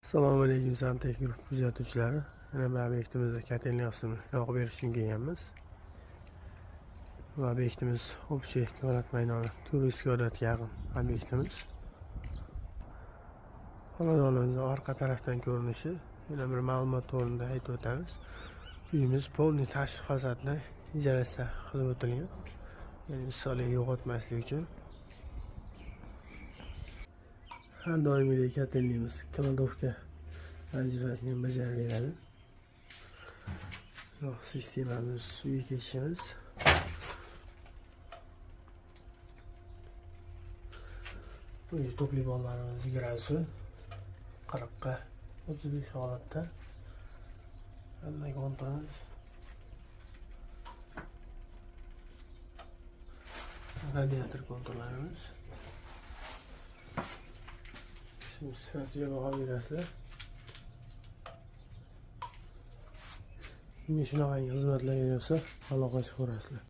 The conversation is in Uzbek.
Assalomu alaykum Santech Group kuzatuvchilari. Yana bir obyektimizda kotelniy qismini yoqib berish uchun kelganmiz. Bu obyektimiz общий kvadrat maydoni 400 kvadratga yaqin obyektimiz. Xonadonimizning orqa tarafdan ko'rinishi yana bir ma'lumot o'rnida aytib o'tamiz. Uyimiz polniy tashqi fasadni ijarasiga qilib o'tilgan. Ya'ni issiqlik yo'qotmaslik uchun. Har doimgidek kotelniyimiz kladovka vazifasini bajaradi. Yo'q, sistemamiz uyga ketishimiz. Bu tokli bollarimiz gradus 40 ga 35 holatda. Hamma kontrolimiz. Radiator kontrollarimiz. Şimdi sifatiga baho berasizlar. Shunaqangi xizmatlarga bo'lsa aloqa qilib ko'rasizlar.